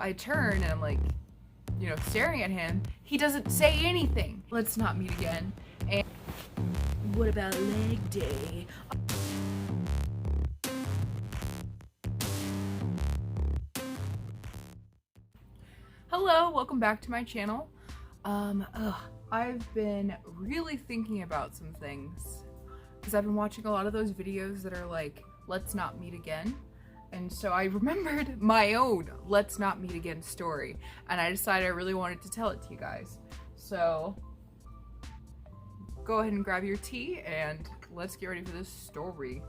I turn and I'm like, staring at him. He doesn't say anything. Let's not meet again. And what about leg day? Hello, welcome back to my channel. I've been really thinking about some things because I've been watching a lot of those videos that are like, let's not meet again. And so I remembered my own let's not meet again story, and I decided I really wanted to tell it to you guys. So go ahead and grab your tea and let's get ready for this story.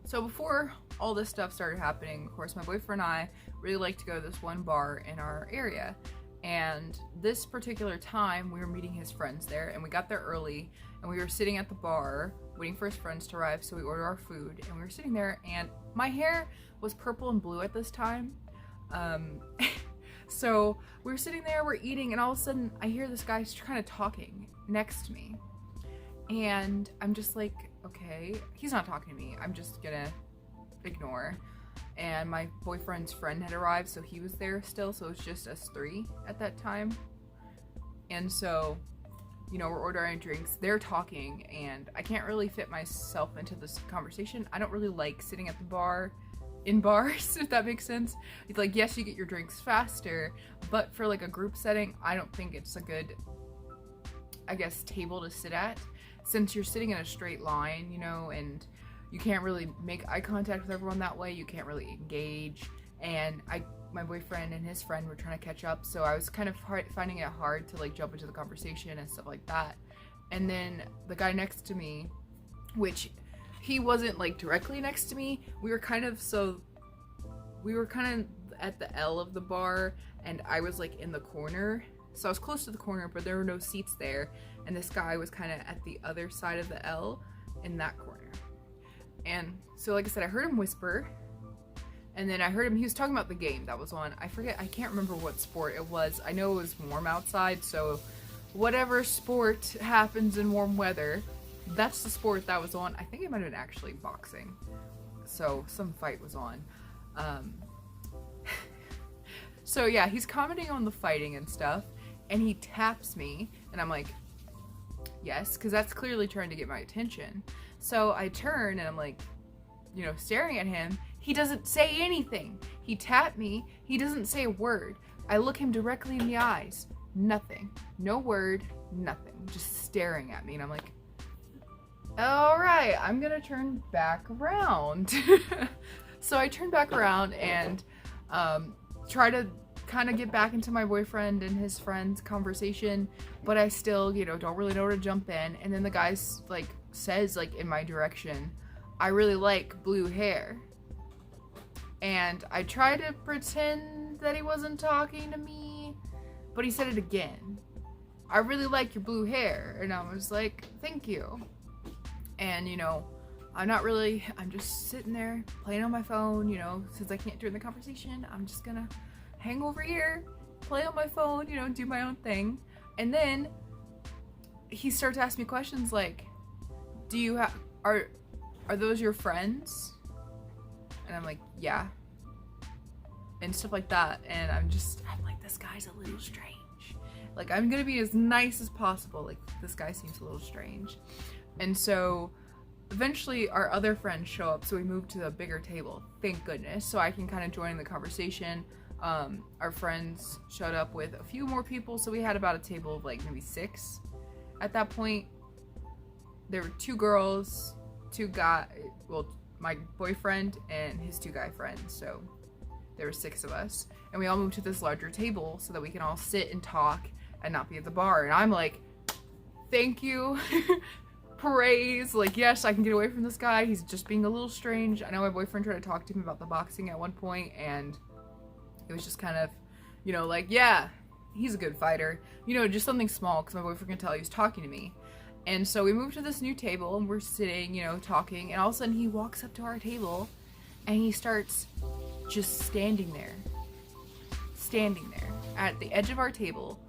So before all this stuff started happening, of course, my boyfriend and I really like to go to this one bar in our area. And this particular time, we were meeting his friends there, and we got there early, and we were sitting at the bar waiting for his friends to arrive, so we ordered our food, and we were sitting there, and my hair was purple and blue at this time. So we were sitting there, we're eating, and all of a sudden, I hear this guy kind of talking next to me. And I'm just like, okay, he's not talking to me. I'm just gonna ignore. And my boyfriend's friend had arrived, so he was there still, so it was just us three at that time. And so, we're ordering drinks, they're talking, and I can't really fit myself into this conversation. I don't really like sitting at the bar, in bars, if that makes sense. It's like, yes, you get your drinks faster, but for like a group setting, I don't think it's a good, I guess, table to sit at, since you're sitting in a straight line, and you can't really make eye contact with everyone that way. You can't really engage. And my boyfriend and his friend were trying to catch up, so I was kind of finding it hard to like jump into the conversation and stuff like that. And then the guy next to me, which he wasn't like directly next to me, we were kind of at the L of the bar, and I was like in the corner. So I was close to the corner, but there were no seats there. And this guy was kind of at the other side of the L in that corner. And so, like I said, I heard him whisper, and then I heard him, he was talking about the game that was on. I can't remember what sport it was. I know it was warm outside, so whatever sport happens in warm weather, that's the sport that was on. I think it might have been actually boxing. So some fight was on. So yeah, he's commenting on the fighting and stuff, and he taps me, and I'm like, yes, because that's clearly trying to get my attention. So I turn and I'm like, staring at him. He doesn't say anything. He tapped me. He doesn't say a word. I look him directly in the eyes. Nothing. No word. Nothing. Just staring at me. And I'm like, all right, I'm going to turn back around. So I turn back around and try to kind of get back into my boyfriend and his friend's conversation, but I still, don't really know where to jump in. And then the guy's like says like in my direction, I really like blue hair. And I try to pretend that he wasn't talking to me, but he said it again. I really like your blue hair. And I was like, thank you. And I'm just sitting there playing on my phone, since I can't join the conversation, I'm just gonna hang over here, play on my phone, do my own thing. And then he starts asking me questions like, are those your friends? And I'm like, yeah. And stuff like that. And I'm like, this guy's a little strange. Like, I'm gonna be as nice as possible. Like, this guy seems a little strange. And so eventually our other friends show up, so we move to the bigger table, thank goodness, so I can kind of join the conversation. Our friends showed up with a few more people, so we had about a table of like maybe 6 at that point. There were 2 girls, 2 guys, well, my boyfriend and his 2 guy friends, so there were 6 of us, and we all moved to this larger table so that we can all sit and talk and not be at the bar. And I'm like, thank you. Praise, like, yes, I can get away from this guy. He's just being a little strange. I know my boyfriend tried to talk to him about the boxing at one point, and it was just kind of, like, yeah, he's a good fighter. Just something small, because my boyfriend can tell he was talking to me. And so we moved to this new table, and we're sitting, talking, and all of a sudden he walks up to our table, and he starts just standing there at the edge of our table,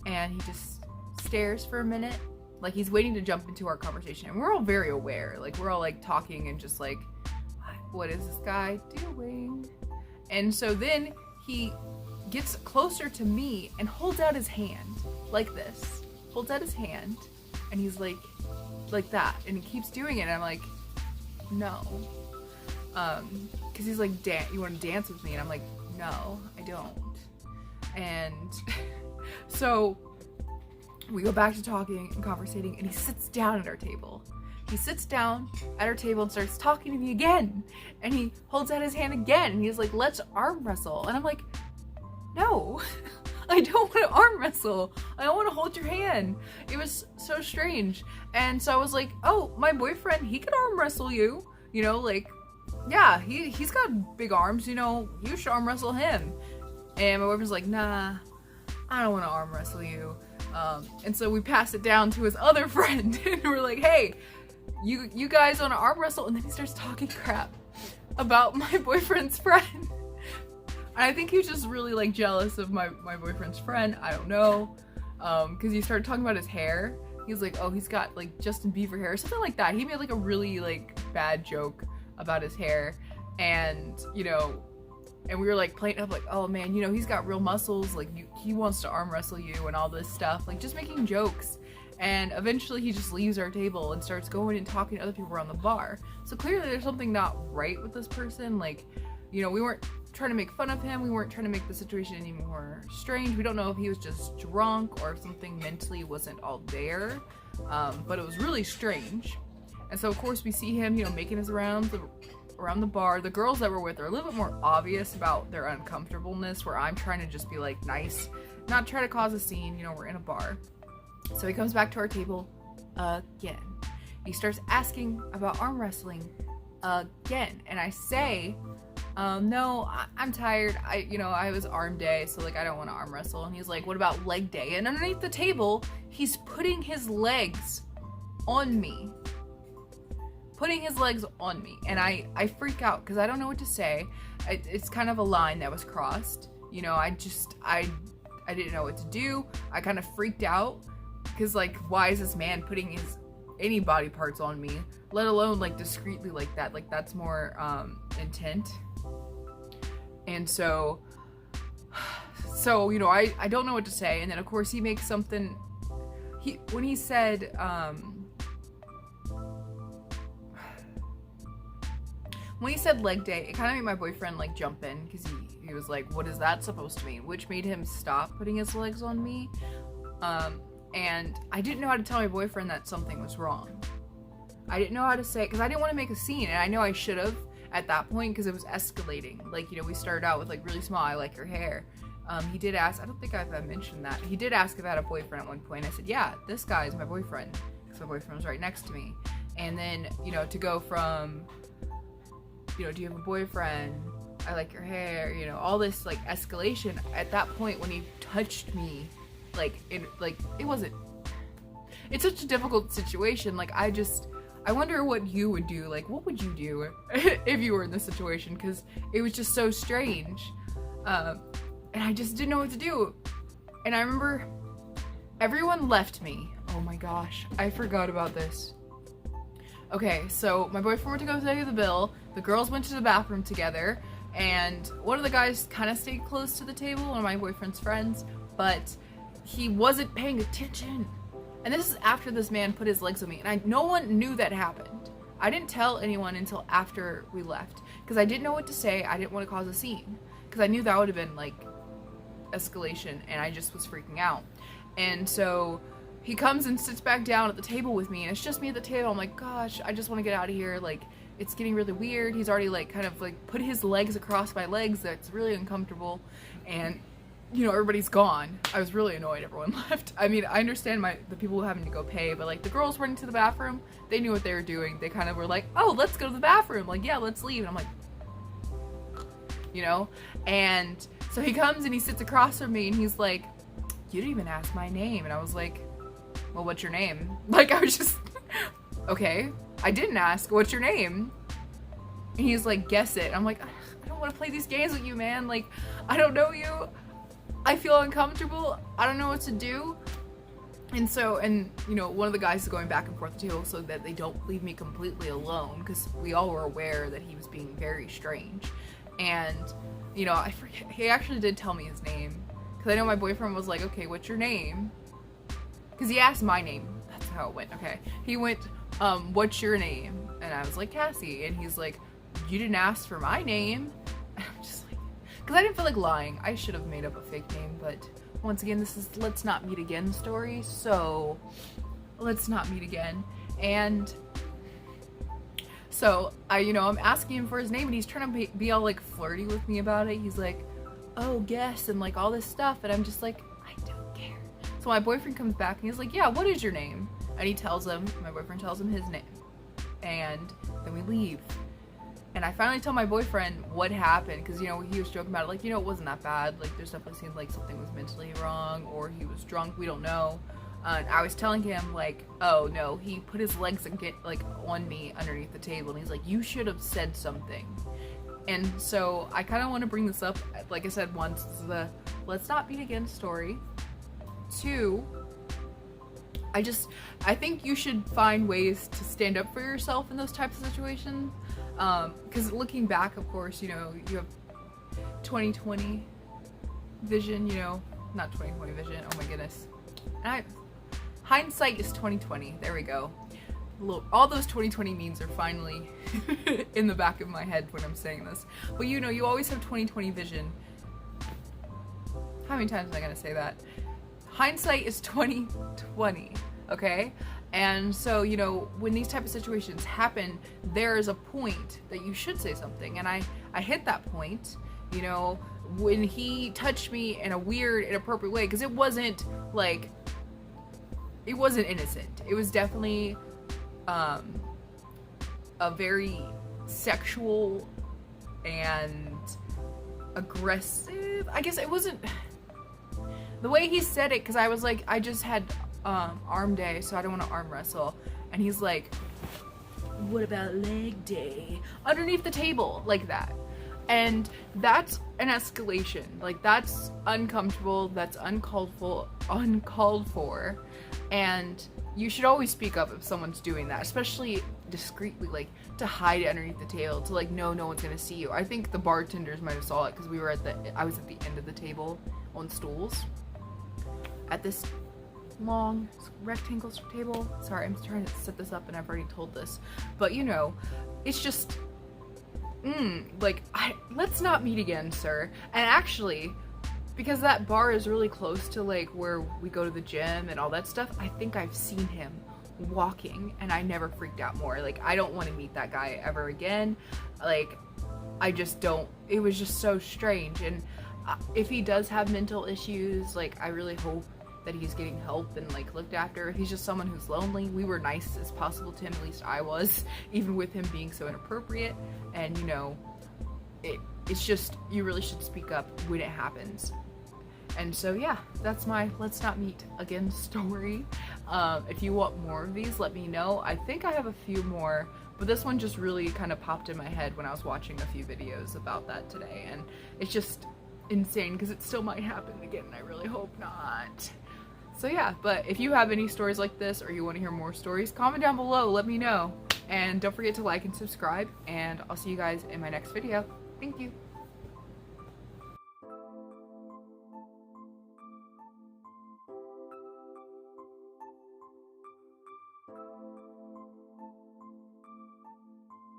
and he just stares for a minute, like he's waiting to jump into our conversation. And we're all very aware, like we're all like talking and just like, what is this guy doing? And so then he gets closer to me and holds out his hand like this. Holds out his hand and he's like that. And he keeps doing it and I'm like, no. Cause he's like, you want to dance with me? And I'm like, no, I don't. And so we go back to talking and conversating and he sits down at our table. He sits down at our table and starts talking to me again. And he holds out his hand again and he's like, let's arm wrestle. And I'm like, no, I don't want to arm wrestle. I don't want to hold your hand. It was so strange. And so I was like, oh, my boyfriend, he could arm wrestle you. You know, like, yeah, he's got big arms, you know, you should arm wrestle him. And my boyfriend's like, nah, I don't want to arm wrestle you. And so we pass it down to his other friend and we're like, hey, you guys want to arm wrestle? And then he starts talking crap about my boyfriend's friend. And I think he was just really like jealous of my boyfriend's friend. I don't know. Cause he started talking about his hair. He was like, oh, he's got like Justin Bieber hair or something like that. He made like a really like bad joke about his hair. And, you know, and we were like playing up like, oh man, you know, he's got real muscles. Like he wants to arm wrestle you and all this stuff. Like just making jokes. And eventually he just leaves our table and starts going and talking to other people around the bar. So clearly there's something not right with this person. Like, you know, we weren't trying to make fun of him. We weren't trying to make the situation any more strange. We don't know if he was just drunk or if something mentally wasn't all there. But it was really strange. And so of course we see him, you know, making his rounds around the bar. The girls that were with are a little bit more obvious about their uncomfortableness, where I'm trying to just be like nice, not try to cause a scene. You know, we're in a bar. So he comes back to our table again. He starts asking about arm wrestling again. And I say, no, I'm tired. I was arm day, so like I don't want to arm wrestle. And he's like, what about leg day? And underneath the table, he's putting his legs on me. Putting his legs on me. And I freak out because I don't know what to say. It's kind of a line that was crossed. You know, I didn't know what to do. I kind of freaked out. Because, like, why is this man putting any body parts on me, let alone, like, discreetly like that? Like, that's more, intent. And so, you know, I don't know what to say. And then, of course, he makes something, when he said, when he said leg day, it kind of made my boyfriend, like, jump in. Because he was like, what is that supposed to mean? Which made him stop putting his legs on me. And I didn't know how to tell my boyfriend that something was wrong. I didn't know how to say it because I didn't want to make a scene, and I know I should have at that point because it was escalating. Like, you know, we started out with like really small, I like your hair. He did ask, I don't think I've mentioned that. He did ask if I had a boyfriend at one point. I said, yeah, this guy is my boyfriend because my boyfriend was right next to me. And then, you know, to go from, you know, do you have a boyfriend? I like your hair, you know, all this like escalation at that point when he touched me. It wasn't, it's such a difficult situation. Like, I wonder what you would do. Like, what would you do if you were in this situation? Because it was just so strange. And I just didn't know what to do. And I remember everyone left me. Oh my gosh, I forgot about this. Okay, so my boyfriend went to go pay the bill. The girls went to the bathroom together. And one of the guys kind of stayed close to the table, one of my boyfriend's friends, but he wasn't paying attention. And this is after this man put his legs on me. And no one knew that happened. I didn't tell anyone until after we left. Because I didn't know what to say. I didn't want to cause a scene. Because I knew that would have been, like, escalation. And I just was freaking out. And so he comes and sits back down at the table with me. And it's just me at the table. I'm like, gosh, I just want to get out of here. Like, it's getting really weird. He's already, like, kind of, like, put his legs across my legs. That's really uncomfortable. And you know, everybody's gone. I was really annoyed everyone left. I mean, I understand the people having to go pay, but like the girls running to the bathroom, they knew what they were doing. They kind of were like, oh, let's go to the bathroom. Like, yeah, let's leave. And I'm like, you know? And so he comes and he sits across from me and he's like, you didn't even ask my name. And I was like, well, what's your name? Like, I was just, okay, I didn't ask, what's your name? And he's like, guess it. I'm like, I don't want to play these games with you, man. Like, I don't know you. I feel uncomfortable. I don't know what to do. And so, and you know, one of the guys is going back and forth the table so that they don't leave me completely alone, because we all were aware that he was being very strange. And you know, I forget, he actually did tell me his name, because I know my boyfriend was like, okay, what's your name? Because he asked my name. That's how it went. Okay, he went, what's your name? And I was like, Cassie. And he's like, you didn't ask for my name. And I'm just like, because I didn't feel like lying. I should have made up a fake name, but once again, this is let's not meet again story, so let's not meet again. And so I'm asking him for his name, and he's trying to be all like flirty with me about it. He's like, oh, guess, and like all this stuff, and I'm just like, I don't care. So my boyfriend comes back and he's like, yeah, what is your name? And my boyfriend tells him his name, and then we leave. And I finally tell my boyfriend what happened, because, you know, he was joking about it, like, you know, it wasn't that bad. Like, there's definitely seemed like something was mentally wrong, or he was drunk, we don't know. And I was telling him, like, oh, no, he put his legs on me underneath the table, and he's like, you should have said something. And so I kind of want to bring this up, like I said once, this is the let's not meet again story. 2, I think you should find ways to stand up for yourself in those types of situations. Because looking back, of course, you know, you have 2020 vision, you know, not 2020 vision, oh my goodness. Hindsight is 2020, there we go. All those 2020 memes are finally in the back of my head when I'm saying this. But you know, you always have 2020 vision. How many times am I gonna say that? Hindsight is 2020, okay? And so, you know, when these type of situations happen, there is a point that you should say something. And I hit that point, you know, when he touched me in a weird, inappropriate way, because it wasn't innocent. It was definitely a very sexual and aggressive. I guess it wasn't the way he said it, because I was like, I just had arm day, so I don't want to arm wrestle. And he's like, what about leg day? Underneath the table, like that. And that's an escalation. Like, that's uncomfortable, that's uncalled for. And you should always speak up if someone's doing that, especially discreetly, like to hide it underneath the table, to like no one's gonna see you. I think the bartenders might have saw it, because I was at the end of the table on stools at this long rectangle table. Sorry, I'm trying to set this up and I've already told this, but you know, it's just let's not meet again, sir. And actually, because that bar is really close to like where we go to the gym and all that stuff, I think I've seen him walking, and I never freaked out more. Like, I don't want to meet that guy ever again. Like, I just don't. It was just so strange. And if he does have mental issues, like, I really hope that he's getting help and like looked after. If he's just someone who's lonely, we were nice as possible to him, at least I was, even with him being so inappropriate. And you know, it's just, you really should speak up when it happens. And so yeah, that's my let's not meet again story. If you want more of these, let me know. I think I have a few more, but this one just really kind of popped in my head when I was watching a few videos about that today, and it's just insane because it still might happen again, and I really hope not. So yeah, but if you have any stories like this, or you want to hear more stories, comment down below, let me know. And don't forget to like and subscribe, and I'll see you guys in my next video. Thank you.